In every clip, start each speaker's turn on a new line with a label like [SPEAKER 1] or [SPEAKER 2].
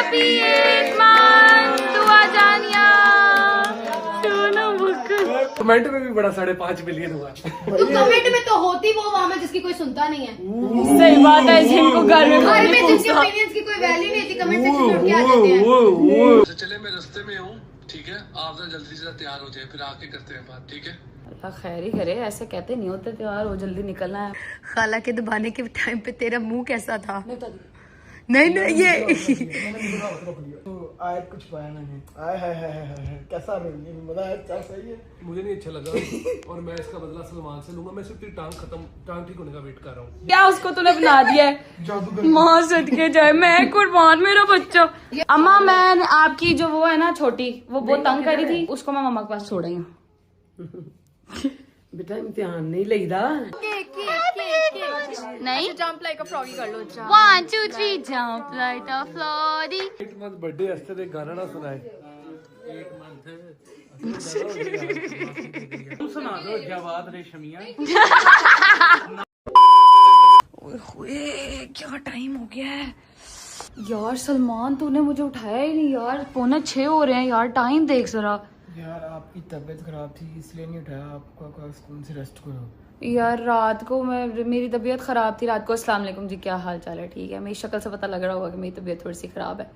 [SPEAKER 1] Happy 8 month दुआ जानिया।
[SPEAKER 2] Comment में भी बड़ा 5.5 मिलियन हुआ।
[SPEAKER 3] तो कमेंट में तो होती वो वहाँ में जिसकी कोई सुनता नहीं है।
[SPEAKER 1] सही बात है, जिनको घर में
[SPEAKER 3] जिनके ओपिनियंस की कोई वैल्यू नहीं थी, कमेंट सेक्शन में उठ के आ जाते हैं।
[SPEAKER 2] चले मैं रास्ते में हूँ, ठीक है, आप जरा जल्दी से तैयार हो जाए, फिर आके करते हैं बात, ठीक है।
[SPEAKER 1] अल्लाह खैर ही करे, ऐसे कहते नहीं होते त्योहार हो, जल्दी निकलना है।
[SPEAKER 3] खाला के दबाने के टाइम पे तेरा मुंह कैसा था? नहीं ये
[SPEAKER 4] तो आए कुछ पाया मैंने, आए है कैसा मजा है, सही है।
[SPEAKER 2] मुझे नहीं अच्छा लगा और मैं इसका बदला सलमान से लूंगा। मैं सिर्फ तेरी टांग ठीक होने का वेट कर रहा हूँ।
[SPEAKER 1] क्या उसको तूने बना दिया है? माँ सदके जाए, मैं कुर्बान, मेरा बच्चा। अम्मा मैं आपकी जो वो है ना छोटी, वो बहुत तंग करी थी, उसको मैं मम्मा के पास छोड़ आई हूँ।
[SPEAKER 5] बेटा इम्तिहान नहीं लेदा
[SPEAKER 1] नहीं
[SPEAKER 3] जंप लाइक अ फ्रॉगी कर लो।
[SPEAKER 1] 1 2 3 जंप लाइक अ फ्लॉडी।
[SPEAKER 2] 8 मंथ बर्थडे हस्ते ने गाना ना सुनाए। 8 मंथ
[SPEAKER 5] तुम सुना दो जवाद रेशमिया।
[SPEAKER 1] ओए क्या टाइम हो गया है यार। सलमान तूने मुझे उठाया ही नहीं यार, 5:45 हो रहे हैं यार, टाइम देख जरा।
[SPEAKER 4] यार आपकी तबीयत खराब थी इसलिए नहीं उठाया, आपका स्कूल से रेस्ट करो।
[SPEAKER 1] यार रात को मेरी तबीयत खराब थी रात को। अस्सलाम वालेकुम जी, क्या हाल चाल है? ठीक है, मेरी शक्ल से पता लग रहा होगा कि मेरी तबीयत थोड़ी सी खराब है।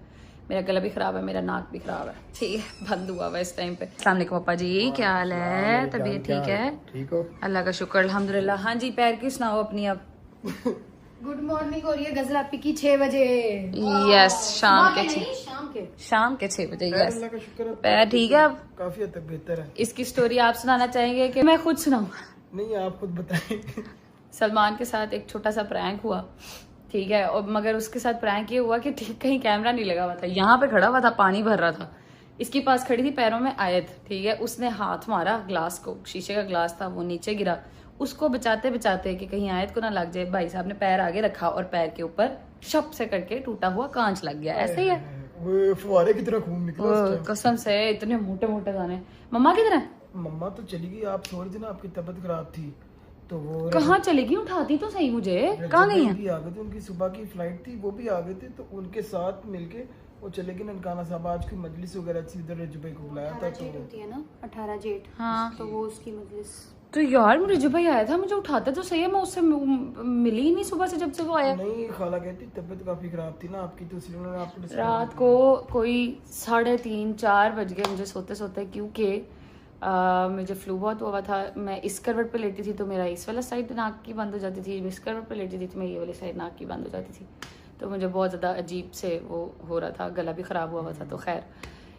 [SPEAKER 1] मेरा गला भी खराब है, मेरा नाक भी खराब है, ठीक है, बंद हुआ हुआ इस टाइम पे। अस्सलाम वालेकुम पापा जी, क्या हाल है? तबीयत ठीक है?
[SPEAKER 4] ठीक हो?
[SPEAKER 1] अल्लाह का शुक्र अल्हम्दुलिल्लाह। हाँ जी, पैर की सुनाओ अपनी अब।
[SPEAKER 3] गुड मॉर्निंग हो रही है गजल आपी की 6 बजे।
[SPEAKER 1] यस, शाम के
[SPEAKER 3] शाम के
[SPEAKER 1] 6 बजे। यस,
[SPEAKER 4] अल्लाह का शुक्र है,
[SPEAKER 1] पैर ठीक है अब?
[SPEAKER 4] काफी हद तक बेहतर है।
[SPEAKER 1] इसकी स्टोरी आप सुनाना चाहेंगे कि मैं खुद सुनाऊं?
[SPEAKER 4] नहीं आप खुद बताएं।
[SPEAKER 1] सलमान के साथ एक छोटा सा प्रैंक हुआ, ठीक है, और मगर उसके साथ प्रैंक ये हुआ कि ठीक कहीं कैमरा नहीं लगा हुआ था, यहाँ पे खड़ा हुआ था, पानी भर रहा था, इसके पास खड़ी थी, पैरों में आयत, ठीक है, उसने हाथ मारा ग्लास को, शीशे का ग्लास था, वो नीचे गिरा, उसको बचाते बचाते कि कहीं आयत को ना लग जाए, भाई साहब ने पैर आगे रखा और पैर के ऊपर शप से करके टूटा हुआ कांच लग गया। ऐसे ही है,
[SPEAKER 4] वो फुवारे की तरह खून निकला उस टाइम।
[SPEAKER 1] कसम से इतने मोटे मोटे दाने। मम्मा किधर है?
[SPEAKER 4] मम्मा तो चली गई, आप सो रही थी ना, आपकी तबीयत खराब थी तो वो
[SPEAKER 1] कहाँ चलेगी? उठाती तो सही मुझे, कहाँ गई है?
[SPEAKER 4] भी आ गए थे, उनकी सुबह की फ्लाइट थी, वो भी आ गए थे, तो उनके साथ मिलके वो चले गए ननकाना साहब। आज की मजलिस वगैरह थी, इधर रजुभाई को बुलाया था, तो
[SPEAKER 3] होती है ना 18 जेठ,
[SPEAKER 1] हाँ
[SPEAKER 3] तो वो उसकी मजलिस।
[SPEAKER 1] तो यार रिजू भाई आया था, मुझे उठाते तो सही है, मैं उससे मिली ही नहीं सुबह से जब से वो आया।
[SPEAKER 4] नहीं खाला कहती तबीयत काफी खराब थी ना आपकी, तो इसलिए उन्होंने आपको
[SPEAKER 1] रात को कोई 3:30-4 बज गए मुझे सोते सोते, क्योंकि मुझे फ्लू बहुत हुआ था। मैं इस करवट पे लेटी थी तो मेरा इस वाला साइड नाक की बंद हो जाती थी, इस करवट पे लेटी थी तो मैं ये वाली साइड नाक की बंद हो जाती थी, तो मुझे बहुत ज़्यादा अजीब से वो हो रहा था, गला भी ख़राब हुआ था। तो खैर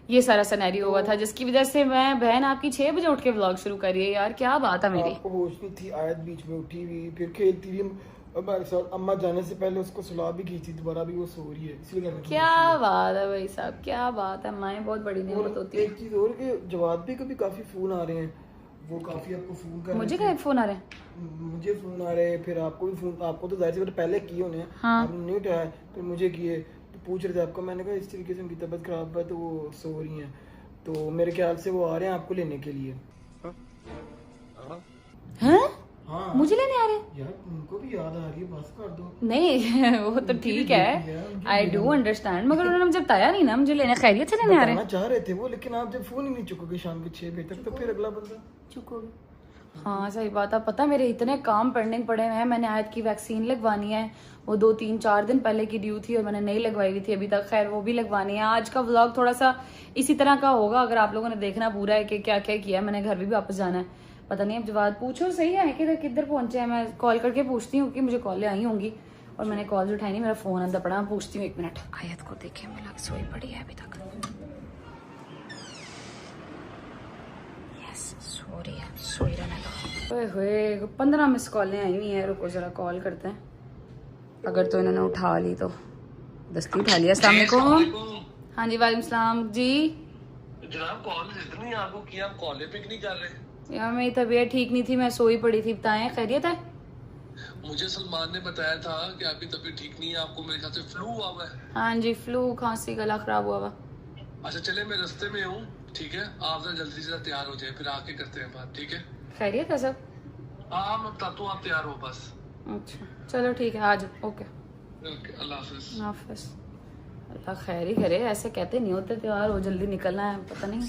[SPEAKER 1] ये सारा सिनेरियो हुआ था जिसकी वजह से मैं बहन आपकी 6 बजे उठ के व्लॉग शुरू करिए। यार क्या बात है मेरी।
[SPEAKER 4] आपको होश नहीं थी, आयत बीच में उठी हुई, फिर खेलती हुई हमारे साथ, अम्मा जाने से पहले उसको सुला भी की थी, दोबारा भी वो सो रही है, इसलिए
[SPEAKER 1] क्या बात है भाई साहब, क्या बात है, माएँ बहुत बड़ी नेमत होती है।
[SPEAKER 4] एक चीज और कि जवाब भी कभी काफी फोन आ रहे हैं, वो काफी आपको फोन कर
[SPEAKER 1] मुझे क्या फोन आ रहे हैं?
[SPEAKER 4] मुझे फोन आ रहे हैं, फिर आपको भी फोन, आपको तो जाहिर सी बात है पहले किए होने हैं,
[SPEAKER 1] हाँ।
[SPEAKER 4] आपने नहीं उठाया, फिर मुझे किए तो पूछ रहे थे आपको, मैंने कहा इस तरीके से उनकी तबीयत खराब है तो वो सो रही हैं, तो मेरे ख्याल से वो आ रहे हैं आपको लेने के लिए।
[SPEAKER 1] हैं?
[SPEAKER 4] हाँ
[SPEAKER 1] मुझे लेने आ रहे हैं?
[SPEAKER 4] यार उनको भी याद आ रही है, बस कर दो।
[SPEAKER 1] नहीं वो तो ठीक है, आई डू अंडरस्टैंड, मगर उन्होंने मुझे बताया नहीं ना मुझे लेने, खैरियत से लेने आ रहे हैं?
[SPEAKER 4] चाह रहे थे वो, लेकिन आप जब फोन ही नहीं चुकोगे शाम के 6 बजे तक, तो फिर अगला बंदा
[SPEAKER 3] चुकोगे।
[SPEAKER 1] हाँ सही बात है, पता मेरे इतने काम पेंडिंग पड़े हुए हैं। मैंने आयत की वैक्सीन लगवानी है, वो 2-3-4 दिन पहले की ड्यू थी और मैंने नहीं लगवाई हुई थी अभी तक, खैर वो भी लगवानी है। आज का व्लॉग थोड़ा सा इसी तरह का होगा, अगर आप लोगों ने देखना पूरा है कि क्या क्या किया। मैंने घर भी वापस जाना है, पता नहीं अब जवाब पूछो सही है कि किधर पहुंचे हैं, मैं कॉल करके पूछती हूँ कि मुझे कॉलें आई होंगी और मैंने कॉल उठाई नहीं, मेरा फोन अंदर पड़ा, मैं पूछती हूँ 1 मिनट। आयत को देखे मिला सोई पड़ी है अभी तक, यस सो रही है, सोई रहने दो। ओए होए 15 मिस कॉलें आई हुई हैं, रुको जरा कॉल करते हैं, अगर तो इन्होंने उठा ली तो दस्ती उठा लिया। अस्सलाम वालेकुम। हाँ जी वालेकुम सलाम जी।
[SPEAKER 2] जनाब कॉल इतनी आपको किया, आप कॉल पिक नहीं कर रहे?
[SPEAKER 1] यार मेरी तबीयत ठीक नहीं थी, मैं सोई पड़ी थी, बताएं खैरियत है?
[SPEAKER 2] मुझे सलमान ने बताया था कि आपकी तबीयत ठीक नहीं है, आपको मेरे ख्याल से फ्लू हुआ हुआ है।
[SPEAKER 1] हाँ जी, फ्लू, खांसी, गला खराब हुआ हुआ।
[SPEAKER 2] अच्छा चले मैं रास्ते में हूँ, ठीक है, आप जरा जल्दी से तैयार हो जाए, फिर आके करते हैं बात, ठीक है?
[SPEAKER 1] खैरियत है सब?
[SPEAKER 2] हाँ मैं बताता हूँ, आप तैयार हो बस।
[SPEAKER 1] अच्छा चलो ठीक है, आ जाओ। ओके
[SPEAKER 2] ओके, अल्लाह हाफिज।
[SPEAKER 1] हाफिज। अल्लाह खैर ही करे, ऐसे कहते नहीं होते त्योहार हो जल्दी निकलना है, पता नहीं,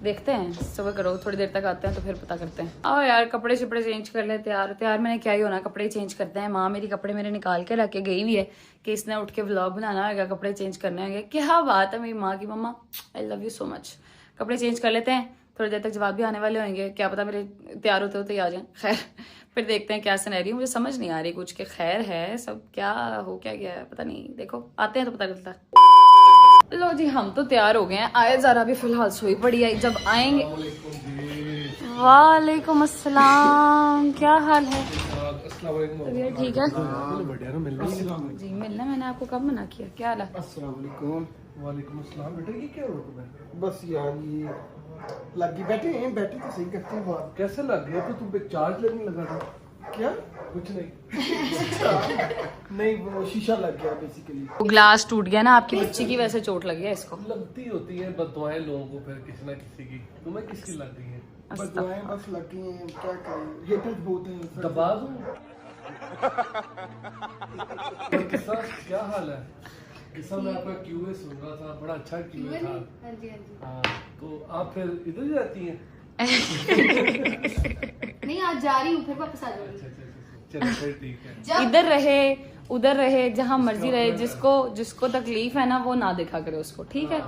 [SPEAKER 1] देखते हैं सुबह करो, थोड़ी देर तक आते हैं तो फिर पता करते हैं। आओ यार कपड़े शपड़े चेंज कर ले, तैयार मैंने क्या ही होना, कपड़े चेंज करते हैं। माँ मेरी कपड़े मेरे निकाल के रख के गई हुई है कि इसने उठ के व्लॉग बनाना होगा, कपड़े चेंज करने होंगे। क्या बात है मेरी माँ की, मम्मा I love you so much. कपड़े चेंज कर लेते हैं, थोड़ी देर तक जवाब भी आने वाले होंगे, क्या पता मेरे तैयार होते होते ही आ जाए। खैर फिर देखते हैं क्या सिनेरियो, मुझे समझ नहीं आ रही कुछ, के खैर है सब, क्या हो क्या गया है पता नहीं, देखो आते हैं तो पता चलता है। लो जी हम तो तैयार हो गए हैं, आए जरा भी फिलहाल सोई पड़ी है, जब आएंगे। वालेकुम अस्सलाम, क्या हाल है? तबीयत ठीक है
[SPEAKER 2] बढ़िया ना मिलना
[SPEAKER 1] जी? मिलना मैंने आपको कब मना किया, क्या हाल है?
[SPEAKER 4] अस्सलाम वालेकुम।
[SPEAKER 2] वालेकुम अस्सलाम। बेटा ये क्या हुआ तुम्हें?
[SPEAKER 4] बस यार ये लगी बैठे तो सही करते हैं बात।
[SPEAKER 2] कैसे लग गया? तो तुम पे चार्ज लगने लगा था।
[SPEAKER 4] क्या?
[SPEAKER 2] कुछ नहीं।
[SPEAKER 4] नहीं वो शीशा लग गया बेसिकली।
[SPEAKER 1] वो ग्लास टूट गया ना आपकी बच्ची की, वैसे चोट लगी है इसको।
[SPEAKER 2] लगती होती है बददुआएं लोगों को फिर किसी ना किसी की। तुम्हें किसकी लग गई है?
[SPEAKER 4] बस दुआएं बस लगी हैं, क्या करें, हेटर्स बहुत हैं।
[SPEAKER 2] दबा दूं? और किस्सा क्या हाल है? किस्सा मैं आपका क्यूए सुन रहा था, बड़ा अच्छा क्यूए था। हाँ तो आप फिर इधर ही रहती हैं?
[SPEAKER 3] नहीं आज जा रही हूँ, फिर वापस आ जाऊंगी।
[SPEAKER 2] चलो फिर ठीक है।
[SPEAKER 1] इधर रहे उधर रहे जहाँ मर्जी रहे, जिसको तकलीफ है ना वो ना देखा करे उसको, ठीक है?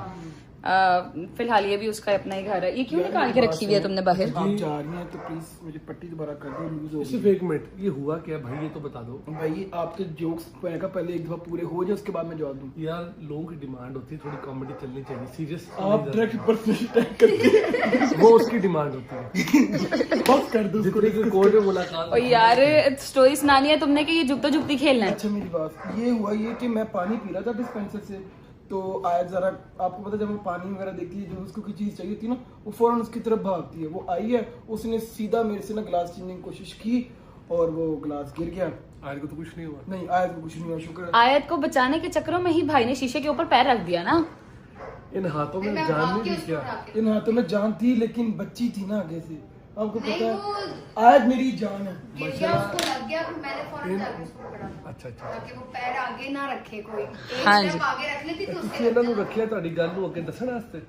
[SPEAKER 1] फिलहाल ये भी उसका अपना ही घर है। ये क्यों निकाल के रखी हुई है तुमने बाहर?
[SPEAKER 4] आप जा रही हैं तो प्लीज मुझे पट्टी दोबारा कर दो, लूज हो
[SPEAKER 2] सिर्फ एक मिनट, ये हुआ क्या भाई, ये तो बता दो।
[SPEAKER 4] भाई आपके जोक्स पहले एक दफा पूरे हो जाए, उसके बाद मैं जवाब दूं।
[SPEAKER 2] यार लोगों की डिमांड होती है, थोड़ी कॉमेडी चलनी चाहिए, सीरियस
[SPEAKER 4] आप डायरेक्ट पर्सनल अटैक करके
[SPEAKER 2] वो उसकी डिमांड होती है।
[SPEAKER 4] बस कर दो उसको।
[SPEAKER 2] जितनी कोर्ट में मुलाकात।
[SPEAKER 1] और यार स्टोरी सुनानी है तुमने कि ये जुगता जुगती खेलना है?
[SPEAKER 4] अच्छा मेरी बात ये हुआ ये कि मैं पानी पी रहा था डिस्पेंसर से, तो आया जरा, आपको पता है जब वो पानी वगैरह देखती है, जो उसको कोई चीज चाहिए होती है ना, वो फौरन उसकी तरफ भागती है। वो आई है, उसने सीधा मेरे से ना गिलास छीनने की कोशिश की और वो गिलास गिर गया।
[SPEAKER 2] आयत को तो कुछ नहीं हुआ।
[SPEAKER 4] नहीं आयत को कुछ नहीं हुआ, शुक्र है।
[SPEAKER 1] आयत को बचाने के चक्करों में ही भाई ने शीशे के ऊपर पैर रख दिया ना।
[SPEAKER 2] इन हाथों में जान नहीं थी क्या?
[SPEAKER 4] इन हाथों में जान थी लेकिन बच्ची थी ना आगे से, आपको पता है आयत मेरी जान है।
[SPEAKER 3] गिर गया, उसको लग गया, फिर मैंने फौरन जाके उसको पकड़ा
[SPEAKER 2] अच्छा
[SPEAKER 3] ताकि वो पैर आगे ना रखे कोई, एक
[SPEAKER 1] हाँ जी।
[SPEAKER 3] स्टेप आगे रख लेती तो उसके
[SPEAKER 2] ਇਹਨਾਂ ਨੂੰ ਰੱਖਿਆ ਤੁਹਾਡੀ ਗੱਲ ਨੂੰ ਅੱਗੇ ਦੱਸਣ ਵਾਸਤੇ।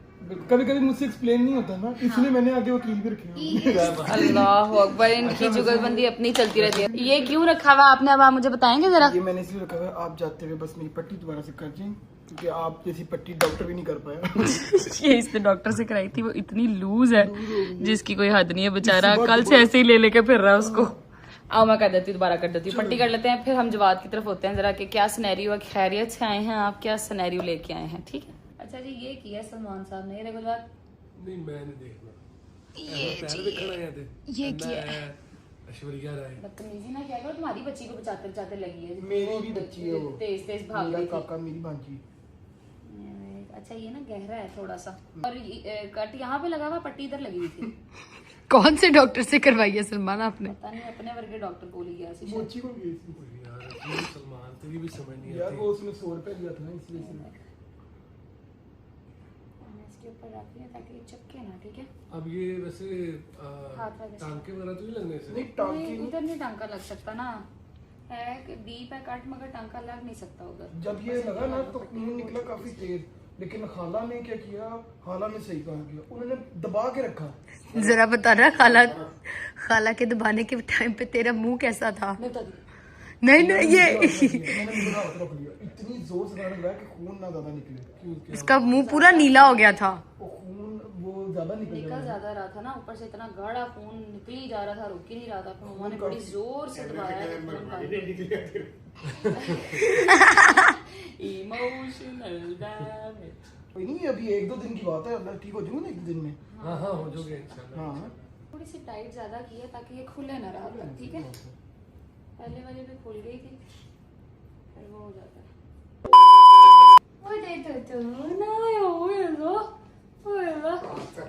[SPEAKER 4] कभी कभी मुझसे एक्सप्लेन नहीं होता ना, इसलिए मैंने आगे वकील भी रखे हुए हैं।
[SPEAKER 1] अल्लाह अकबर, इनकी जुगलबंदी अपनी चलती रहती है। ये क्यों रखा हुआ आपने, अब आप मुझे बताएंगे जरा?
[SPEAKER 4] ये मैंने इसलिए रखा हुआ है, आप जाते हुए बस मेरी पट्टी दोबारा से कर दें, क्योंकि आप जैसी पट्टी डॉक्टर भी नहीं कर पाया।
[SPEAKER 1] ये इसने डॉक्टर से कराई थी, वो इतनी लूज है जिसकी कोई हद नहीं है बेचारा, कल से ऐसे ही ले लेके फिर रहा है उसको। आओ मैं कर देती हूँ, दोबारा कर देती हूँ, पट्टी कर लेते हैं, फिर हम जवाब की तरफ होते हैं जरा कि क्या सिनेरियो है, खैरियत से आए हैं आप, क्या सिनेरियो लेके आए हैं, ठीक है? अच्छा जी ये किया सलमान साहब ने, ये देखो बात,
[SPEAKER 2] नहीं मैं नहीं देखना, पैर भी खड़ा है
[SPEAKER 1] ये किया
[SPEAKER 2] ऐश्वर्या राय।
[SPEAKER 1] बदतमीजी ना क्या करो, तुम्हारी बच्ची को बचाते बचाते लगी है।
[SPEAKER 4] मेरी भी बच्ची है वो,
[SPEAKER 1] तेज तेज भाग
[SPEAKER 4] मेरा
[SPEAKER 1] रही थी।
[SPEAKER 4] काका मेरी भांजी।
[SPEAKER 1] अच्छा ये ना गहरा है थोड़ा सा, और कट यहाँ पे लगा हुआ, पट्टी इधर लगी हुई थी।
[SPEAKER 3] कौन से डॉक्टर से करवाई है सलमान आपने?
[SPEAKER 1] पता नहीं अपने वर्गे डॉक्टर को ही गया सी
[SPEAKER 4] मोची को गई थी
[SPEAKER 2] यार ये सलमान तेरी भी समझ नहीं
[SPEAKER 4] यार,
[SPEAKER 2] आती।
[SPEAKER 4] वो उसने 100 रुपए लिया था ना इसलिए से।
[SPEAKER 1] इसके ऊपर रख लिया ताकि ये चपके ना, ठीक है?
[SPEAKER 2] अब ये वैसे
[SPEAKER 1] हाथ वगैरह से।
[SPEAKER 2] टांके वगैरह तो नहीं लगने से?
[SPEAKER 4] नहीं टांकी
[SPEAKER 1] नहीं, उधर नहीं टांका लग सकता ना, है डीप है कट, मगर टांका लग नहीं सकता उधर।
[SPEAKER 4] जब ये लगा ना तो खून निकला काफी तेज, लेकिन खाला ने क्या किया, खाला ने सही काम किया, उन्होंने दबा के रखा।
[SPEAKER 3] जरा बताना खाला के दबाने के टाइम पे तेरा मुंह कैसा था? नहीं नहीं ये
[SPEAKER 4] मैंने मुझे हाथ रख लिया, इतनी जोर से गाना लगाया कि खून ना ज्यादा निकले।
[SPEAKER 3] इसका मुंह पूरा नीला हो गया था।
[SPEAKER 4] वो खून वो ज्यादा निकल
[SPEAKER 1] निकल
[SPEAKER 4] गया।
[SPEAKER 1] ज्यादा रहा था ना, ऊपर से इतना गाढ़ा खून निकल ही जा रहा था, रुक ही नहीं रहा था, फिर उन्होंने बड़ी जोर से दबाया। Emotional damage.
[SPEAKER 4] कोई नहीं, अभी 1-2 दिन की बात है, अल्लाह ठीक हो जाऊंगा ना 1 दिन में।
[SPEAKER 2] हाँ हाँ हो जाओगे इंशाल्लाह।
[SPEAKER 4] हाँ
[SPEAKER 1] थोड़ी सी टाइट ज्यादा की है ताकि ये खुले ना रात तक, ठीक है? पहले वाले भी खुल गई थी, फिर वो हो जाता है।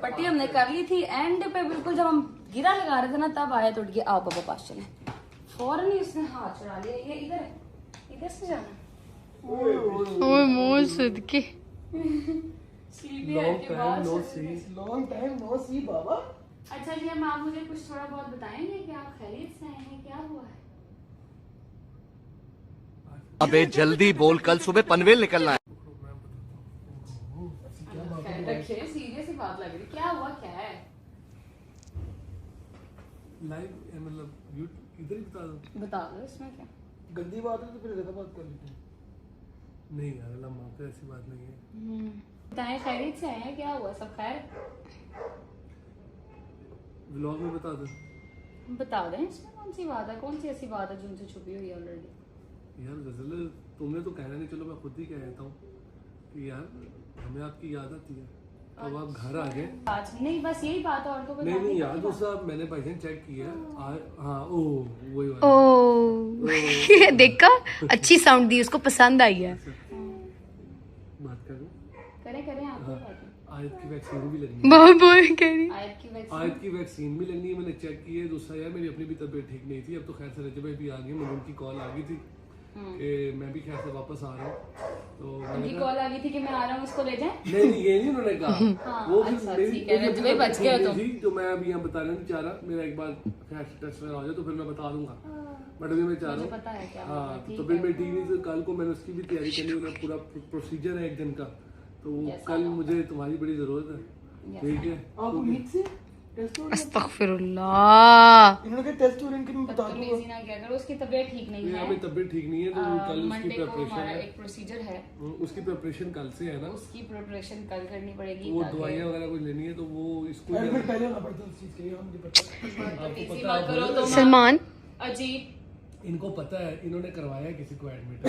[SPEAKER 1] पट्टी हमने कर ली थी, एंड पे बिल्कुल जब हम गिरा लगा रहे थे ना, तब आया तो आओ पापा पास चले, फौरन ही उसने हाथ चढ़ा लिया। ये इधर है, इधर से जाना।
[SPEAKER 3] ओए मोर सदके।
[SPEAKER 1] स्लीपी
[SPEAKER 2] लॉन्ग
[SPEAKER 1] के बाद
[SPEAKER 2] टाइम नो सी।
[SPEAKER 4] लॉन्ग टाइम नो सी बाबा।
[SPEAKER 1] अच्छा जी, अब आप मुझे कुछ थोड़ा बहुत बताएंगे कि आप खैरियत से आए हैं, क्या हुआ है?
[SPEAKER 6] अबे जल्दी बोल, कल सुबह पनवेल निकलना है।
[SPEAKER 2] मैं
[SPEAKER 4] ऐसी क्या बात है?
[SPEAKER 1] रखिए, सीरियस ही बात लग रही, क्या हुआ, क्या है?
[SPEAKER 2] लाइव मतलब यू इधर ही बता दो।
[SPEAKER 1] बता दो इसमें क्या।
[SPEAKER 4] गंदी बात है तो फिर ज्यादा बात कर लेते हैं।
[SPEAKER 2] नहीं यार लम्हा तो ऐसी बात नहीं है।
[SPEAKER 1] बताएं, खैरियत से आए हैं, क्या हुआ, सब खैर?
[SPEAKER 2] व्लॉग में बता दो।
[SPEAKER 1] बता दें इसमें कौन सी बात है, कौन सी ऐसी बात है जो उनसे छुपी हुई है ऑलरेडी?
[SPEAKER 2] यार गजल तुमने तो कहना नहीं, चलो मैं खुद ही कह देता हूँ कि यार हमें आपकी याद आती है, अब आप घर आ गए।
[SPEAKER 1] आज नहीं, बस यही बात है और तो कोई
[SPEAKER 2] नहीं
[SPEAKER 1] बात
[SPEAKER 2] नहीं
[SPEAKER 1] नहीं
[SPEAKER 2] यार
[SPEAKER 1] करनी
[SPEAKER 2] दोस्त साहब मैंने भाईजान चेक किया हाँ ओ वही वाला।
[SPEAKER 3] ओ देखा, अच्छी साउंड दी, उसको पसंद आई है।
[SPEAKER 2] बात करूँ?
[SPEAKER 1] करें करें आप
[SPEAKER 2] हाँ,
[SPEAKER 1] बात है।
[SPEAKER 2] आयत की वैक्सीन भी लगनी है।
[SPEAKER 3] बहुत बहुत कह रही।
[SPEAKER 1] आयत की वैक्सीन
[SPEAKER 2] आयत की वैक्सीन भी लगनी है, मैंने चेक की है। दूसरा यार मेरी अपनी भी तबीयत ठीक नहीं थी, अब तो खैर से रजब भाई भी आ गए, मुझे उनकी कॉल आ गई थी कि मैं भी खैर से वापस आ रहा हूँ। तो मैंने
[SPEAKER 1] उनकी
[SPEAKER 2] कहा
[SPEAKER 1] कॉल आ गई थी कि मैं आ रहा हूँ, इसको ले जाएं।
[SPEAKER 2] नहीं नहीं ये नहीं उन्होंने कहा।
[SPEAKER 1] हाँ,
[SPEAKER 2] वो फिर
[SPEAKER 1] अच्छा,
[SPEAKER 2] मेरी
[SPEAKER 1] ठीक है, रजब भाई बच गए हो तुम।
[SPEAKER 2] थी तो मैं अभी यहाँ बताना नहीं चाह रहा, मेरा एक बार खैर टेस्ट वगैरह हो जाए तो फिर मैं बता दूंगा, बट अभी मैं चाह
[SPEAKER 1] मुझे
[SPEAKER 2] रहा
[SPEAKER 1] पता है क्या
[SPEAKER 2] हूँ। हाँ
[SPEAKER 1] ठीक
[SPEAKER 2] तो फिर मैं ठीक नहीं थी, कल को मैंने उसकी भी तैयारी करनी है, पूरा प्रोसीजर है एक दिन का, तो कल मुझे तुम्हारी बड़ी जरूरत है, ठीक है?
[SPEAKER 4] आप उम्मीद से टेस्ट हो रहे हैं?
[SPEAKER 3] अस्तगफिरुल्लाह।
[SPEAKER 4] इन्होंने कहा टेस्ट हो रहे हैं कि मैं बता दूंगा।
[SPEAKER 1] बदतमीजी ना क्या करो, उसकी तबीयत ठीक नहीं
[SPEAKER 2] नहीं
[SPEAKER 1] है।
[SPEAKER 2] अभी तबीयत ठीक नहीं है तो कल उसकी
[SPEAKER 1] मंडे को
[SPEAKER 2] प्रिपरेशन
[SPEAKER 1] हमारा
[SPEAKER 2] है।
[SPEAKER 1] एक प्रोसीजर है,
[SPEAKER 2] उसकी प्रिपरेशन कल से है ना,
[SPEAKER 1] उसकी प्रिपरेशन कल करनी पड़ेगी।
[SPEAKER 2] वो
[SPEAKER 1] ताकि-
[SPEAKER 2] दवाइयाँ वगैरह कुछ लेनी है तो वो इसको
[SPEAKER 4] एडमिट पहले होना पड़ता है उस चीज के लिए, मुझे पता है।
[SPEAKER 2] आपको
[SPEAKER 1] इसी
[SPEAKER 2] पता
[SPEAKER 1] बात करो तो
[SPEAKER 3] सलमान
[SPEAKER 1] अजीब।
[SPEAKER 2] इनको पता है, इन्होंने करवाया है किसी को एडमिट।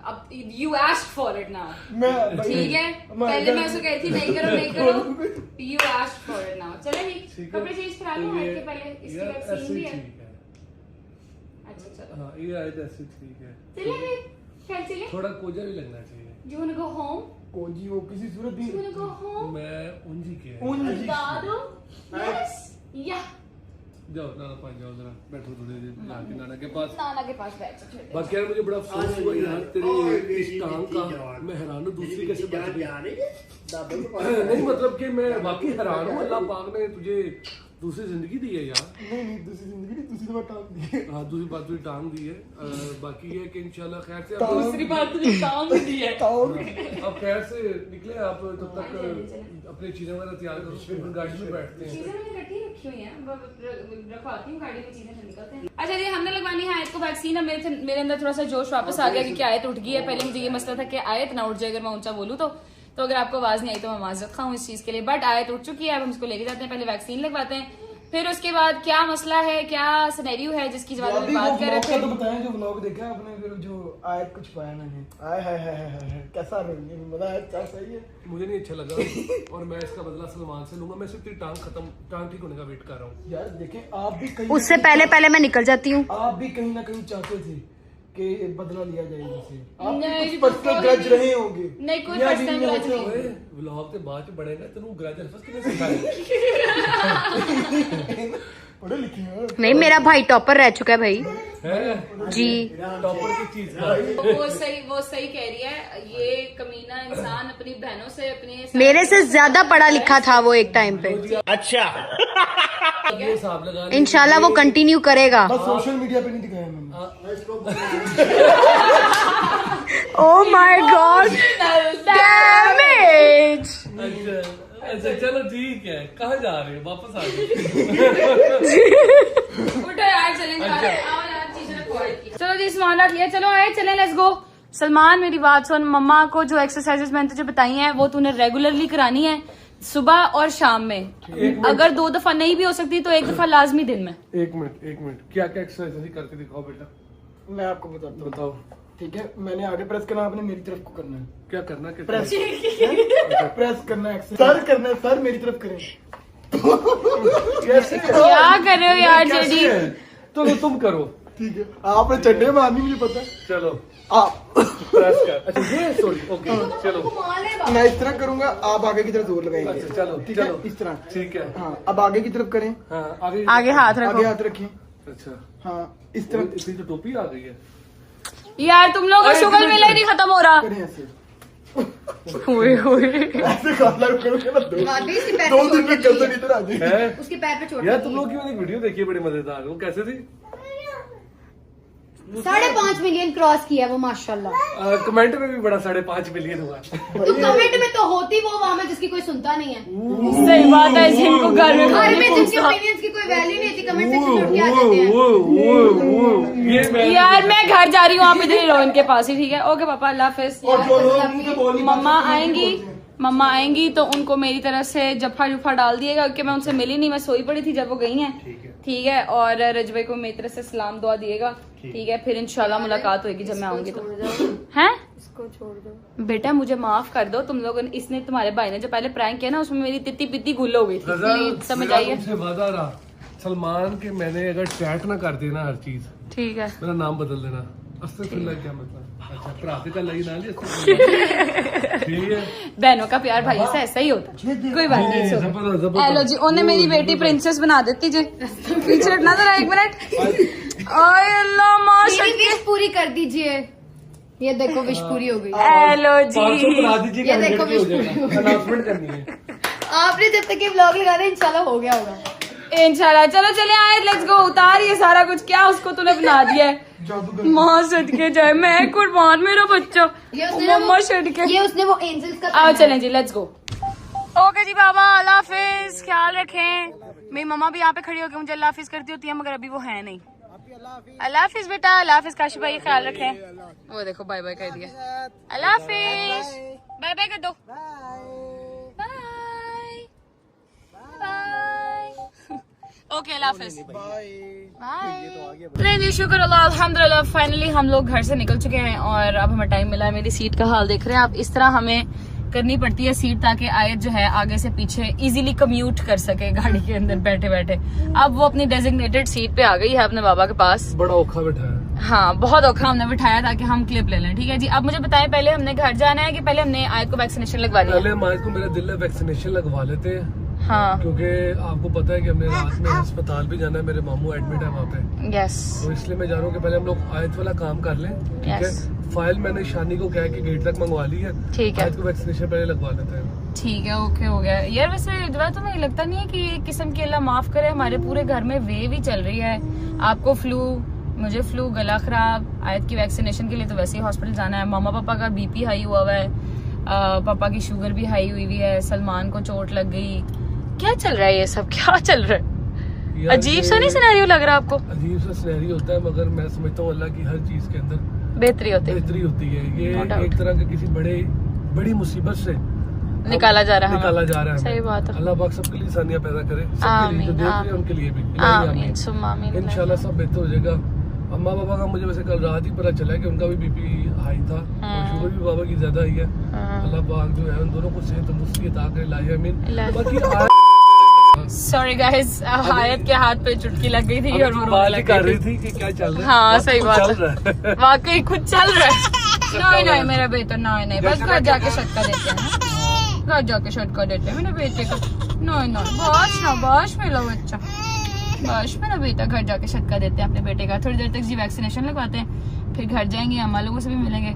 [SPEAKER 1] अब you asked for it now,
[SPEAKER 4] मैं
[SPEAKER 1] ठीक है? पहले मैं उसको कहती नहीं करो नहीं करो, you asked for it now. चले भी
[SPEAKER 2] ठीक है।
[SPEAKER 1] कपड़े चेंज करा लो,
[SPEAKER 2] तो ये-
[SPEAKER 1] के पहले इसकी
[SPEAKER 2] यार
[SPEAKER 1] वैक्सीन
[SPEAKER 2] ऐसे
[SPEAKER 1] भी
[SPEAKER 2] ही
[SPEAKER 1] है।
[SPEAKER 2] ठीक है।
[SPEAKER 1] अच्छा चलो
[SPEAKER 2] हाँ ये आयत ऐसे ठीक है,
[SPEAKER 1] चले भी, चल चले।
[SPEAKER 2] थोड़ा कोजा भी लगना चाहिए।
[SPEAKER 1] You wanna go home?
[SPEAKER 4] कोजी वो किसी सूरत भी
[SPEAKER 1] You wanna go home?
[SPEAKER 2] मैं उंजी के
[SPEAKER 1] Dadu? Yes? Yeah.
[SPEAKER 2] जाओ नाना पास जाओ जरा, बैठो थोड़ी देर जाके नाना के पास।
[SPEAKER 1] नाना के पास बैठ जाओ।
[SPEAKER 2] बाकी यार मुझे बड़ा अफसोस हुआ यार तेरे इस टांग का, मैं हैरान हूँ दूसरी कैसे बच गई। नहीं मतलब कि मैं वाकई हैरान हूँ, अल्लाह पाक ने तुझे दूसरी जिंदगी दी है यार।
[SPEAKER 4] नहीं नहीं दूसरी जिंदगी नहीं, दूसरी दफा टांग दी है।
[SPEAKER 2] हाँ दूसरी बात तुझे टांग दी है। बाकी ये कि इंशाल्लाह खैर से
[SPEAKER 4] टांग-
[SPEAKER 1] दूसरी बात तुझे काम दी है।
[SPEAKER 2] अब खैर से निकले आप, तब तक अपनी चीजें वगैरह तैयार करो, फिर गाड़ी में बैठते हैं।
[SPEAKER 1] चीजें मैंने इकट्ठी रखी हुई हैं, रखवाती हूँ गाड़ी में, चीजें फिर निकलते हैं। अच्छा जी, हमने लगवानी है आयत को वैक्सीन। अब मेरे अंदर थोड़ा सा जोश वापस आ गया क्योंकि आयत उठ गई है। पहले मुझे ये मसला था कि आयत ना उठ जाए अगर मैं ऊंचा बोलूँ तो अगर आपको आवाज नहीं आई तो मैं माजरत खाऊं इस चीज के लिए, बट आयत उठ चुकी है। अब हम इसको लेके जाते हैं, पहले वैक्सीन लगवाते हैं, फिर उसके बाद क्या मसला है, क्या सिनेरियो है जिसकी बात में बात कर रहे थे।
[SPEAKER 4] तो बताएं जो व्लॉग देखा है आपने, फिर जो आयत कुछ पाया मैंने, आय हाय हाय हाय हाय, कैसा रही है बताया, क्या सही है?
[SPEAKER 2] मुझे नहीं अच्छा लगा और मैं इसका बदला सलमान से लूंगा। मैं सिर्फ तेरी टांग ठीक होने का वेट कर रहा हूँ।
[SPEAKER 4] यार देखें आप भी कहीं
[SPEAKER 3] उससे पहले मैं निकल जाती हूँ।
[SPEAKER 4] आप भी कहीं ना कहीं चाहते थे कि बदला लिया जाए इनसे, आप
[SPEAKER 1] नहीं,
[SPEAKER 4] भी कुछ पर्सनल ग्रज रहे होंगे।
[SPEAKER 1] नहीं, कोई
[SPEAKER 4] मियां
[SPEAKER 1] personal
[SPEAKER 4] बीवी में
[SPEAKER 1] grudge
[SPEAKER 4] होते
[SPEAKER 1] नहीं।
[SPEAKER 4] होंगे।
[SPEAKER 2] व्लॉग के बाद बढ़ेगा तेनू ग्रज अल्फाज कितने सिखाए।
[SPEAKER 4] पढ़े लिखे हैं।
[SPEAKER 3] नहीं, मेरा भाई टॉपर रह चुका है भाई
[SPEAKER 2] हैं
[SPEAKER 3] जी।
[SPEAKER 2] टॉपर की चीज का।
[SPEAKER 1] वो सही कह रही है। ये कमीना इंसान अपनी बहनों से अपने
[SPEAKER 3] मेरे से ज्यादा पढ़ा लिखा था वो एक टाइम पे।
[SPEAKER 2] ये हिसाब लगा ले।
[SPEAKER 3] इंशाल्लाह वो कंटिन्यू करेगा।
[SPEAKER 4] बस सोशल मीडिया पे नहीं दिखाया मैंने।
[SPEAKER 3] Oh my God, damage.
[SPEAKER 2] अच्छा चलो ठीक है, कहाँ जा रहे हो, वापस आ गए।
[SPEAKER 1] उठो यार, चलेंगे आओ यार, चीजें रखो आयत की। चलो जी, सामान रख लिया, चलो आए चले, लेट्स गो। सलमान मेरी बात सुन, मम्मा को जो एक्सरसाइजेस मैंने तुझे बताई हैं वो तूने रेगुलरली करानी है, सुबह और शाम में। अगर 2 दफा नहीं भी हो सकती तो 1 दफा लाजमी दिन में।
[SPEAKER 2] एक मिनट क्या क्या एक्सरसाइज करके दिखाओ बेटा।
[SPEAKER 4] मैं आपको बताता हूँ,
[SPEAKER 2] बताओ
[SPEAKER 4] ठीक है? मैंने आगे प्रेस करना, आपने मेरी तरफ को करना है।
[SPEAKER 2] क्या करना, क्या
[SPEAKER 4] प्रेस प्रेस करना है, सर करना है, सर मेरी तरफ करें। कैसे?
[SPEAKER 1] क्या कर रहे हो यार
[SPEAKER 2] कैसे
[SPEAKER 1] जेडी?
[SPEAKER 2] है? तो तुम करो,
[SPEAKER 4] ठीक है, आपने चड्डे मारनी, मुझे पता है।
[SPEAKER 2] चलो
[SPEAKER 4] आप
[SPEAKER 2] प्रेस कर। अच्छा ये सॉरी, ओके चलो
[SPEAKER 4] मैं इस तरह करूंगा, आप आगे की तरफ जोर लगाएंगे।
[SPEAKER 2] अच्छा चलो
[SPEAKER 4] ठीक है,
[SPEAKER 2] चलो
[SPEAKER 4] इस तरह।
[SPEAKER 2] ठीक है।
[SPEAKER 4] हाँ, अब आगे की तरफ करें,
[SPEAKER 2] हाँ आगे
[SPEAKER 3] आगे हाथ
[SPEAKER 4] आगे
[SPEAKER 3] रखो।
[SPEAKER 4] हाथ रखिए।
[SPEAKER 2] अच्छा
[SPEAKER 4] हाँ, इस तरह
[SPEAKER 2] इतनी तो टोपी आ गई है।
[SPEAKER 1] यार तुम लोग का शुगर मिला ही नहीं खत्म हो रहा।
[SPEAKER 4] करें ऐसे।
[SPEAKER 3] ओए ओए,
[SPEAKER 4] ऐसे काला करोगे ना, 2 दिन में गर्दन इधर आ जाएगी।
[SPEAKER 2] है
[SPEAKER 3] उसके पैर पे चोट
[SPEAKER 2] यार तुम लोग की मैंने एक वीडियो देखी है बड़ी मजेदार, वो कैसे थी?
[SPEAKER 3] 5.5 मिलियन क्रॉस किया वो माशाल्लाह।
[SPEAKER 2] कमेंट में भी बड़ा 5.5 मिलियन हुआ।
[SPEAKER 3] तो कमेंट में तो होती वो वहाँ में जिसकी कोई सुनता नहीं है।
[SPEAKER 1] सही बात है, जिनको घर में
[SPEAKER 3] घर में जिनके ओपिनियंस की कोई वैल्यू नहीं होती, कमेंट सेक्शन में उठ के आ जाते हैं।
[SPEAKER 2] ये मैं
[SPEAKER 1] यार मैं घर जा रही हूँ, आप इधर ही रहो इनके पास ही, ठीक है? ओके पापा, अल्लाह हाफिज। मम्मा आएंगी तो उनको मेरी तरफ से जफा जुफा डाल दिएगा, क्योंकि मैं उनसे मिली नहीं, मैं सोई पड़ी थी जब वो गई हैं, ठीक है? और रजबे को मेरी तरफ से सलाम दुआ दिएगा, ठीक है? फिर इंशाल्लाह मुलाकात होगी जब मैं आऊंगी तो। हैं?
[SPEAKER 3] इसको छोड़ दो
[SPEAKER 1] बेटा, मुझे माफ कर दो, तुम लोगों ने, इसने तुम्हारे भाई ने जो पहले प्रैंक किया ना, उसमें मेरी तित्ती पित्ती गुल हो गई थी, प्लीज समझ आइए।
[SPEAKER 2] मुझसे वादा रहा सलमान के, मैंने अगर चैट ना कर देना हर चीज,
[SPEAKER 1] ठीक है?
[SPEAKER 2] मेरा नाम बदल देना। अस्तगफिरुल्लाह क्या मतलब? अच्छा प्राते का लगी ना लिया, अस्तगफिरुल्लाह। ठीक है,
[SPEAKER 1] बहनों का प्यार भाई से ऐसा ही होता है, कोई बात नहीं।
[SPEAKER 2] जबरदस्त जबरदस्त।
[SPEAKER 1] हेलो जी, उन्हें मेरी बेटी प्रिंसेस बना देती जी। पीछे हटना जरा 1 मिनट। ओए अल्लाह माशाल्लाह,
[SPEAKER 3] मेरी विश पूरी कर दीजिए। ये देखो विश पूरी हो गई।
[SPEAKER 1] हेलो
[SPEAKER 2] 500
[SPEAKER 1] जी।
[SPEAKER 2] बना दीजिएगा,
[SPEAKER 3] ये देखो
[SPEAKER 2] हो जाएगा, अनाउंसमेंट करनी है।
[SPEAKER 3] आपने जब तक ये व्लॉग लगा दिया इंशाल्लाह हो गया होगा।
[SPEAKER 1] इंशाल्लाह। चलो चले आए, लेट्स गो। उतार ये सारा कुछ, क्या उसको तूने बना दिया है? माँ सदके जाए, मैं कुर्बान, मेरा बच्चा। मम्मा सदके।
[SPEAKER 3] ये उसने वो एंजल्स का
[SPEAKER 1] आओ चलें जी, लेट्स गो। ओके जी बाबा, अल्लाह हाफिज, ख्याल रखें। मेरी मम्मा भी यहाँ पे खड़ी होकर मुझे अल्लाह हाफिज करती होती है, मगर अभी वो है नहीं। अल्लाह हाफिज बेटा, अल्लाह हाफिज। काशी भाई ख्याल रखें। वो देखो बाय बाय कह दिया। अल्लाह हाफिज, बाय बाय कर दो। Bye bye. ओके अल्लाह हाफिज, बाय। जी शुक्र अल्लाह, अल्हम्दुलिल्लाह फाइनली हम लोग घर से निकल चुके हैं और अब हमें टाइम मिला है। मेरी सीट का हाल देख रहे हैं आप, इस तरह हमें करनी पड़ती है सीट, ताकि आयत जो है आगे से पीछे इजीली कम्यूट कर सके गाड़ी के अंदर बैठे बैठे। अब वो अपनी डेजिग्नेटेड सीट पे आ गई है अपने बाबा के पास।
[SPEAKER 2] बड़ा औखा बैठाया।
[SPEAKER 1] हाँ, बहुत औखा हमने बिठाया ताकि हम क्लिप ले लें, ठीक है जी? अब मुझे बताएं, पहले हमने घर जाना है कि पहले हमने आयत को वैक्सीनेशन लगवानी है?
[SPEAKER 2] पहले हम आज को, मेरा दिल है वैक्सीनेशन लगवा लेते हैं,
[SPEAKER 1] हाँ
[SPEAKER 2] क्योंकि आपको पता है कि हमने रात में अस्पताल भी जाना है, मेरे मामू एडमिट है वहाँ पे,
[SPEAKER 1] यस
[SPEAKER 2] तो इसलिए मैं जा रहा हूँ कि पहले हम लोग आयत वाला काम कर लें, ठीक है?
[SPEAKER 1] Yes.
[SPEAKER 2] फाइल मैंने शानी को कहा कि गेट तक मंगवा ली है,
[SPEAKER 1] ठीक है।
[SPEAKER 2] आयत को वैक्सीनेशन पहले लगवा लेते हैं।
[SPEAKER 1] ठीक है, ओके हो गया यार। वैसे दुआ तो मुझे लगता नहीं है कि एक किस्म की, अल्लाह माफ करे, हमारे पूरे घर में वेव ही चल रही है। आपको फ्लू, मुझे फ्लू, गला खराब। आयत की वैक्सीनेशन के लिए तो वैसे ही हॉस्पिटल जाना है। मामा पापा का बीपी हाई हुआ हुआ है, पापा की शुगर भी हाई हुई हुई है, सलमान को चोट लग गई। क्या चल रहा है ये सब, क्या चल रहा है?
[SPEAKER 2] यार
[SPEAKER 1] अजीब सा नहीं सिनेरियो लग रहा आपको?
[SPEAKER 2] अजीब सा सिनेरियो होता है, मगर मैं समझता हूँ अल्लाह की हर चीज के अंदर
[SPEAKER 1] बेहतरी होती है,
[SPEAKER 2] बेहतरी होती है। ये
[SPEAKER 1] No doubt.
[SPEAKER 2] एक तरह के किसी बड़ी मुसीबत से
[SPEAKER 1] निकाला जा रहा है
[SPEAKER 2] निकाला
[SPEAKER 1] हमें।
[SPEAKER 2] जा रहा है।
[SPEAKER 1] सही बात है।
[SPEAKER 2] अल्लाह पाक सबके लिए आसानियां पैदा करे, सबके लिए जो
[SPEAKER 1] आमीन,
[SPEAKER 2] देख रहे हैं
[SPEAKER 1] आमीन।
[SPEAKER 2] उनके लिए भी।
[SPEAKER 1] आमीन सुम्मा आमीन।
[SPEAKER 2] इंशाल्लाह सब बेहतर हो जाएगा। अम्मा पापा का मुझे वैसे कल रात ही पता चला कि उनका भी बीपी हाई था और शुगर भी बाबा की ज्यादा ही है। अल्लाह पाक जो है उन दोनों को सेहत तंदुरुस्ती अता करे, लाहे आमीन। बाकी
[SPEAKER 1] सॉरी गाइस, आयत के हाथ पे चुटकी लग गई थी और वो रोने
[SPEAKER 2] बात
[SPEAKER 1] लग
[SPEAKER 2] कर
[SPEAKER 1] गई
[SPEAKER 2] रही
[SPEAKER 1] थी।
[SPEAKER 2] थी कि क्या चल रहा है।
[SPEAKER 1] हाँ सही बात
[SPEAKER 2] चल
[SPEAKER 1] है,
[SPEAKER 2] रहा है।
[SPEAKER 1] वाकई खुद चल रहा है। नहीं नहीं मेरा बेटा, नहीं बस घर जाके सदका देते हैं, घर जाके सदका देते हैं मेरे बेटे का। नहीं बस मेरा बच्चा, बस मेरा बेटा घर जाके सदका देते हैं अपने बेटे का। थोड़ी देर तक जी वैक्सीनेशन लगवाते हैं, फिर घर जाएंगे, अम्मा लोगों से भी मिलेंगे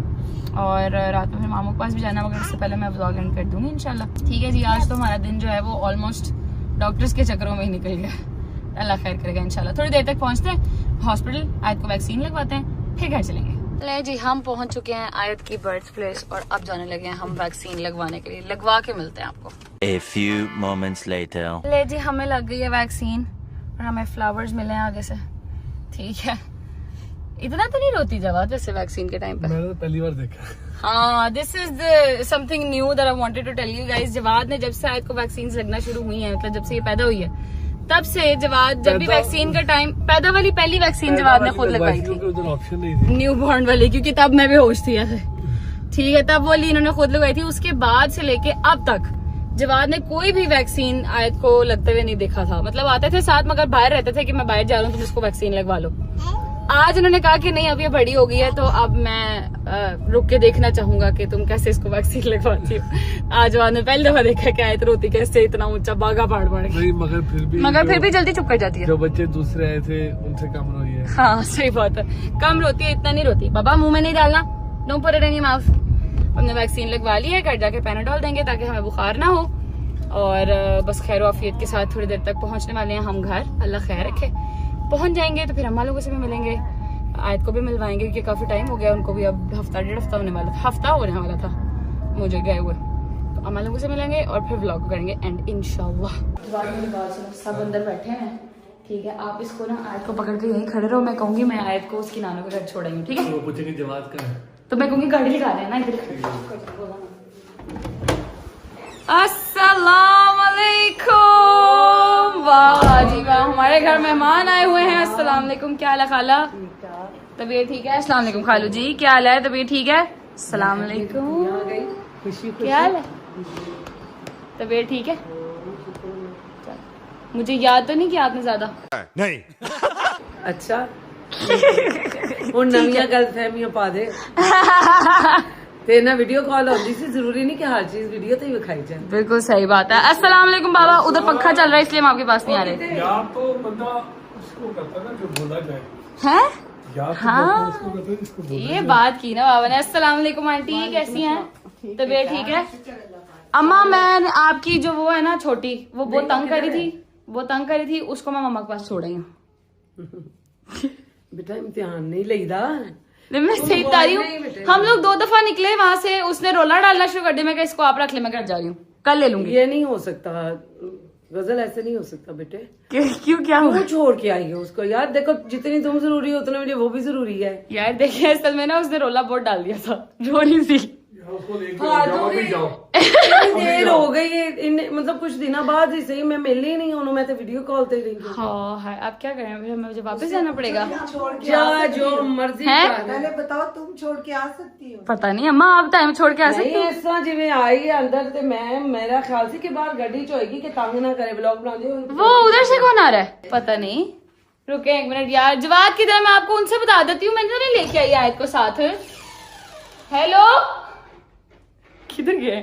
[SPEAKER 1] और रात में फिर मामू के पास भी जाना, मगर उससे पहले मैं व्लॉग एंड कर दूंगी इंशाल्लाह। ठीक है जी, आज तो हमारा दिन जो है वो ऑलमोस्ट डॉक्टर्स के चक्करों में ही निकल गया। अल्लाह खैर करेगा इंशाल्लाह। थोड़ी देर तक पहुंचते हैं हॉस्पिटल, आयत को वैक्सीन लगवाते हैं, फिर घर चलेंगे। ले जी, हम पहुंच चुके हैं आयत की बर्थ प्लेस और अब जाने लगे हैं हम वैक्सीन लगवाने के लिए। लगवा के मिलते हैं आपको।
[SPEAKER 6] A few moments later.
[SPEAKER 1] ले जी, हमें लग गई है वैक्सीन और हमें फ्लावर्स मिले हैं आगे से, ठीक है? इतना तो नहीं रोती जवाब वैसे वैक्सीन के टाइम पे।
[SPEAKER 2] मैंने तो पहली बार देखा।
[SPEAKER 1] हाँ, this is the something new that I wanted to tell you guys. Jawad ने जब से आयत को वैक्सीन लगना शुरू हुई है, मतलब जब से ये पैदा हुई है, तब से जवाद जब भी वैक्सीन का टाइम, पैदा वाली पहली वैक्सीन जवाद ने खुद लगवाई थी,
[SPEAKER 2] उधर ऑप्शन नहीं थी।
[SPEAKER 1] न्यू बॉर्न वाली, क्योंकि तब मैं बेहोश थी ऐसे, ठीक है? तब वाली इन्होंने खुद लगवाई थी। उसके बाद से लेके अब तक जवाद ने कोई भी वैक्सीन आयत को लगते हुए नहीं देखा था। मतलब आते थे साथ, मगर बाहर रहते थे कि मैं बाहर जा रहा हूँ तुम इसको वैक्सीन लगवा लो। आज उन्होंने कहा कि नहीं, अब ये बड़ी हो गई है तो अब मैं रुक के देखना चाहूंगा कि तुम कैसे इसको वैक्सीन लगवाती हो। आज जवाद ने पहली दफा देखा कि आयत रोती कैसे, इतना ऊंचा बागा पहाड़ पड़ गया।
[SPEAKER 2] नहीं, मगर फिर भी
[SPEAKER 1] जल्दी चुप कर जाती है।
[SPEAKER 2] जो बच्चे दूसरे आए थे उनसे कम रोई है।
[SPEAKER 1] हाँ सही बात है, कम रोती है, इतना नहीं रोती। बाबा मुंह में नहीं डालना, don't put it in your mouth. हमने वैक्सीन लगवा ली है, घर जाके पैनाडोल देंगे ताकि हमें बुखार ना हो और बस खैर आफियत के साथ थोड़ी देर तक पहुंचने वाले हैं हम घर। अल्लाह खैर रखे, पहुंच जाएंगे तो फिर अम्मा लोगों से भी मिलेंगे, आयत को भी मिलवाएंगे क्योंकि काफी टाइम हो गया उनको भी, अब हफ्ता 1.5 हफ्ता होने वाला, हफ्ता होने वाला था मुझे गए हुए। तो अम्मा लोगों से मिलेंगे और फिर व्लॉग करेंगे एंड इंशाल्लाह। सब अंदर बैठे हैं, ठीक है। आप इसको ना आयत को पकड़ के यहीं खड़े रहो, मैं कहूंगी मैं आयत को उसकी नानों के घर छोड़ाई हूँ, ठीक है।
[SPEAKER 2] वो पूछेंगे जवाब का है
[SPEAKER 1] तो मैं कहूँगी गाड़ी लगा रहे हैं ना इधर। अस्सलाम वालेकुम, वाह जी वाह, हमारे घर मेहमान आए हुए हैं। अस्सलाम वालेकुम, क्या हाल है खाला? तबीयत ठीक है? अस्सलाम वालेकुम खालू जी, क्या हाल है? तबीयत ठीक है? अस्सलाम वालेकुम, क्या हाल है? तबीयत ठीक है? मुझे याद तो नहीं किया आपने ज्यादा?
[SPEAKER 6] नहीं।
[SPEAKER 5] अच्छा ਹੁਣ ਨਵੀਆਂ ਗਲਤਫਹਿਮੀਆਂ ਪਾ ਦੇ ਤੇ ਨਾ ਵੀਡੀਓ ਕਾਲ ਹੁੰਦੀ ਸੀ, ਜ਼ਰੂਰੀ नहीं कि हर चीज वीडियो ਤੇ ही दिखाई जाए।
[SPEAKER 1] बिल्कुल सही बात है। अस्सलाम वालेकुम बाबा, उधर पंखा चल रहा है इसलिए हम आपके पास नहीं आ रहे
[SPEAKER 2] यार। तो बंदा उसको करता है ना जो बोला जाए,
[SPEAKER 1] हैं।
[SPEAKER 2] यार तो
[SPEAKER 1] हाँ।
[SPEAKER 2] उसको करता है जिसको बोला
[SPEAKER 1] ये बात की ना बाबा ने। अस्सलाम वालेकुम आंटी, कैसी हैं? तबीयत ठीक है? अम्मा मैं आपकी जो वो है ना छोटी, वो बहुत तंग कर रही थी, वो तंग कर रही थी, उसको मैं मम्मा के पास छोड़ आई हूँ।
[SPEAKER 5] बेटा इम्तिहान नहीं लेदा।
[SPEAKER 1] मैं सही बता रही हूँ, हम लोग 2 दफा निकले वहां से, उसने रोला डालना शुरू कर दिया। मैं इसको आप रख ले, मैं घर जा रही हूँ, कल ले लूंगी।
[SPEAKER 5] ये नहीं हो सकता गजल, ऐसे नहीं हो सकता बेटे।
[SPEAKER 1] क्यों क्या हुआ?
[SPEAKER 5] क्यों छोड़ के आई है उसको? यार देखो जितनी तुम जरूरी हो उतना मेरे लिए वो भी जरूरी है।
[SPEAKER 1] यार देखिए असल में ना उसने रोला बहुत डाल दिया था, रो रही थी।
[SPEAKER 2] उसको लेके जाओ भी जाओ।
[SPEAKER 5] इतनी देर हो गई है, मतलब कुछ दिनों बाद ही सही, मैं मिल ही नहीं हूँ, मैं तो वीडियो कॉल पे ही रही हूँ।
[SPEAKER 1] हाँ है, अब क्या करें, फिर हमें मुझे वापस जाना पड़ेगा।
[SPEAKER 5] जा जो मर्जी
[SPEAKER 1] हैं?
[SPEAKER 5] कर।
[SPEAKER 7] पहले बताओ तुम छोड़ के आ सकती हो?
[SPEAKER 1] पता नहीं अम्मा, आप टाइम छोड़ के आ सकते
[SPEAKER 5] नहीं
[SPEAKER 1] हो।
[SPEAKER 5] इस तरह जिवें आई है अंदर ते मैं मेरा ख्याल से कि बाहर गड्डी च होएगी कि तंग ना करे ब्लॉग बना दे।
[SPEAKER 1] वो उधर से कौन आ रहा है पता नहीं, रुके 1 मिनट यार। जवाब किधर है, मैं आपको उनसे बता देती हूँ। मैंने तो नहीं लेके आई आयत को साथ। हेलो, किधर गए?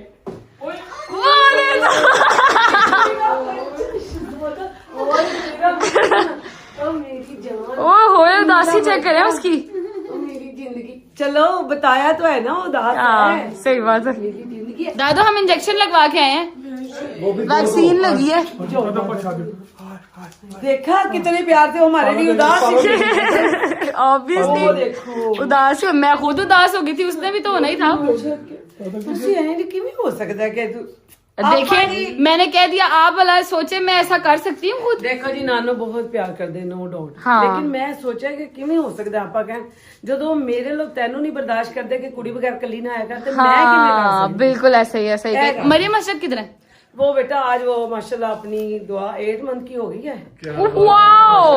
[SPEAKER 1] ओ हो उदासी चेक करें उसकी।
[SPEAKER 5] मेरी जिंदगी चलो बताया तो है ना उदास है।
[SPEAKER 1] सही बात है। दादो हम इंजेक्शन लगवा के आए हैं, वैक्सीन लगी है।
[SPEAKER 5] देखा कितने प्यार से वो हमारे लिए उदास
[SPEAKER 1] ऑब्वियसली उदास है, मैं खुद उदास हो गई थी, उसने भी तो होना ही था।
[SPEAKER 5] ਤੁਸੀਂ ਐਂ ਕਿਵੇਂ ਹੋ ਸਕਦਾ ਕਿ ਤੂੰ
[SPEAKER 1] देखिए मैंने कह दिया, आप वाला सोचे मैं ऐसा कर सकती हूँ खुद।
[SPEAKER 5] देखो जी नानो बहुत प्यार करते नो डाउट,
[SPEAKER 1] हाँ।
[SPEAKER 5] लेकिन मैं सोचा कि किਵੇਂ ਹੋ ਸਕਦਾ ਆਪਾਂ ਕਹਿਣ ਜਦੋਂ ਮੇਰੇ ਲੋਕ ਤੈਨੂੰ ਨਹੀਂ ਬਰਦਾਸ਼ਤ ਕਰਦੇ ਕਿ ਕੁੜੀ ਬਗੈਰ ਕੱਲੀ ਨਾ ਆਇਆ ਕਰ ਤੇ मैं किਵੇਂ कर
[SPEAKER 1] हाँ
[SPEAKER 5] सकती।
[SPEAKER 1] बिल्कुल ऐसा ही है, सही है। मरियम अशरफ किधर है?
[SPEAKER 5] वो बेटा आज वो माशाल्लाह अपनी दुआ 8 मंथ की हो गई है,
[SPEAKER 1] वाओ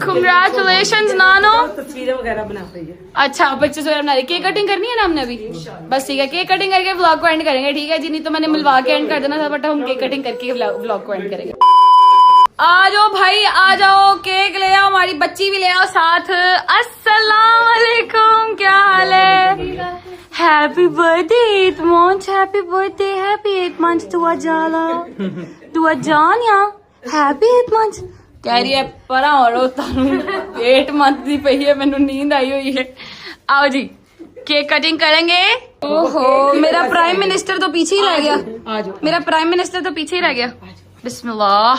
[SPEAKER 1] कांग्रेचुलेशंस नानो।
[SPEAKER 5] तस्वीरें वगैरह बना रही है।
[SPEAKER 1] अच्छा बच्चे से बना रही, केक कटिंग करनी है ना हमने अभी? बस ठीक है, केक कटिंग करके व्लॉग को एंड करेंगे, ठीक है जी। नहीं तो मैंने मिलवा के एंड कर देना था, बट हम केक कटिंग करके व्लॉग को एंड करेंगे। आ जाओ भाई आ जाओ, केक ले आओ, हमारी बच्ची भी ले आओ साथ। अस्सलाम वालेकुम, क्या हाल है? Happy birthday 8 months, happy birthday, happy 8 months दुआ जाला, दुआ जान या हैप्पी 8 months कह रही है परा और 8 month दी पई है, मैनू नींद आई हुई है। आओ जी केक कटिंग करेंगे। ओहो मेरा प्राइम मिनिस्टर तो पीछे ही रह गया, मेरा प्राइम मिनिस्टर तो पीछे ही रह गया। बिस्मिल्लाह।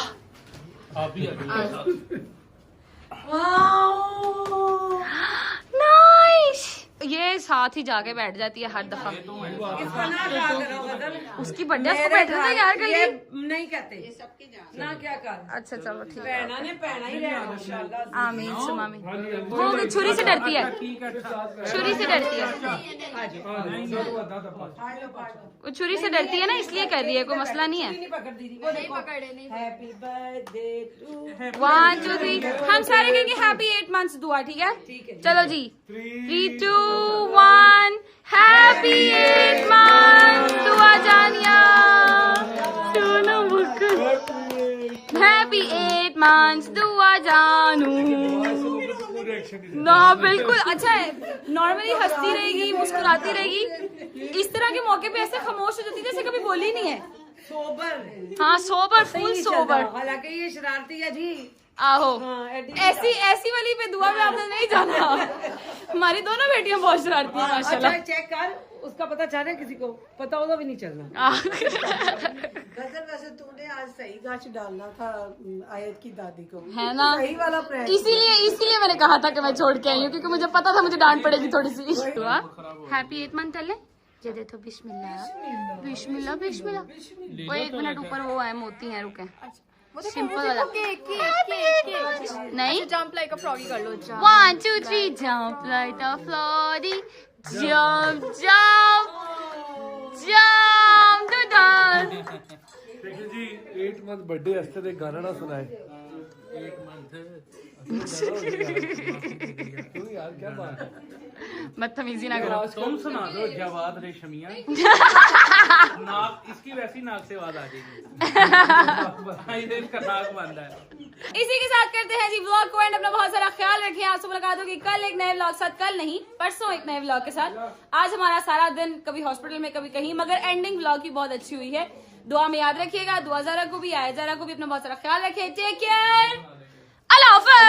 [SPEAKER 1] नाइस, ये साथ ही जाके बैठ जाती है हर दफा। उसकी बर्थडे उसको बैठना था यार कहीं।
[SPEAKER 5] नहीं कहते ना क्या कर।
[SPEAKER 1] अच्छा चलो ठीक है,
[SPEAKER 5] भैना ने भैना ही रहना इंशाल्लाह।
[SPEAKER 1] आमीन सुमामी। वो छुरी से डरती है, छुरी से डरती है, वो छुरी से डरती है ना, इसलिए कर रही है, कोई मसला नहीं है।
[SPEAKER 5] हैप्पी बर्थडे टू
[SPEAKER 1] 1 2 3 हम सारे कहेंगे हैप्पी 8 months दुआ, ठीक है? चलो जी 3 2 1 हैप्पी 8 months दुआ जानिया सुनो मुझको, हैप्पी 8 months दुआ जानू ना। बिल्कुल अच्छा है, नॉर्मली हंसती रहेगी, मुस्कुराती रहेगी, इस तरह के मौके पे ऐसे खामोश हो जाती है जैसे कभी बोली नहीं है।
[SPEAKER 5] सोबर,
[SPEAKER 1] हाँ सोबर, फुल सोबर।
[SPEAKER 5] हालांकि ये शरारती है जी।
[SPEAKER 1] आहो
[SPEAKER 5] हाँ,
[SPEAKER 1] ऐसी वाली पे दुआ में आपने नहीं जाना। हमारी दोनों बेटियां बहुत शरारती हैं माशाल्लाह।
[SPEAKER 5] अच्छा चेक कर उसका पता चल रहा है किसी को पता होगा भी नहीं चलना।
[SPEAKER 7] गजल वैसे तूने आज सही गाछ डालना था आयत की दादी को,
[SPEAKER 1] है ना,
[SPEAKER 7] सही वाला प्रैंक।
[SPEAKER 1] इसीलिए मैंने कहा था कि मैं छोड़ के आई हूँ, क्योंकि मुझे पता था मुझे डांट पड़ेगी थोड़ी सी। हैप्पी 8 मंथ चले जदे तो बिस्मिल्लाह बिस्मिल्लाह बिस्मिल्लाह। वो 1 मिनट ऊपर वो है मोती है, रुके सिंपल वाला नहीं, जंप लाइक अ फ्रॉगी कर लो। 1 2 3 jump like a froggy, jump jump jump to dance.
[SPEAKER 2] देखिए जी 8 मंथ बर्थडे हस्ते दे गाना ना सुनाए। 8 मंथ यार क्या बात है,
[SPEAKER 1] बदतमीजी ना करो।
[SPEAKER 8] तुम सुना दो जवाद रेशमिया। नाक इसकी वैसी नाक से आवाज आ जाएगी। इसका नाक बंद है।
[SPEAKER 1] इसी के साथ करते हैं जी व्लॉग को एंड। अपना बहुत सारा ख्याल रखें। आपसे मुलाकात होगी कल एक नए व्लॉग साथ, कल नहीं परसों एक नए व्लॉग के साथ। आज हमारा सारा दिन कभी हॉस्पिटल में कभी कहीं, मगर एंडिंग व्लॉग की बहुत अच्छी हुई है। दुआ में याद रखिएगा, दुआ ज़रा को भी, आया ज़रा को भी अपना बहुत सारा ख्याल रखें। टेक केयर, अल्लाह हाफ़िज़।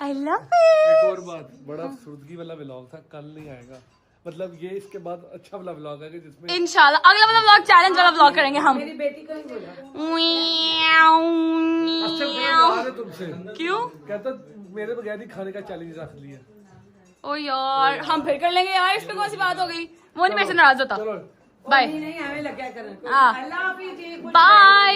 [SPEAKER 1] आई लव
[SPEAKER 2] एक और बात, बड़ा सुर्दगी वाला व्लॉग था, कल नहीं आएगा, मतलब ये इसके बाद अच्छा वाला व्लॉग आएगा जिसमें
[SPEAKER 1] इंशाल्लाह अगला वाला व्लॉग चैलेंज वाला व्लॉग करेंगे हम।
[SPEAKER 5] मेरी बेटी को ही बोला
[SPEAKER 2] अच्छा बुरा है तुमसे,
[SPEAKER 1] क्यों?
[SPEAKER 2] कहता मेरे बगैर ही खाने का चैलेंज रख लिया।
[SPEAKER 1] ओ यार हम फिर कर लेंगे यार, इस पे कौन सी बात हो गई। वो नहीं मेरे से नाराज होता।
[SPEAKER 2] चलो
[SPEAKER 1] बाय
[SPEAKER 5] नहीं हमें लग गया करना।
[SPEAKER 1] हाँ
[SPEAKER 5] अल्लाह हाफिज़ जी।
[SPEAKER 1] बाय।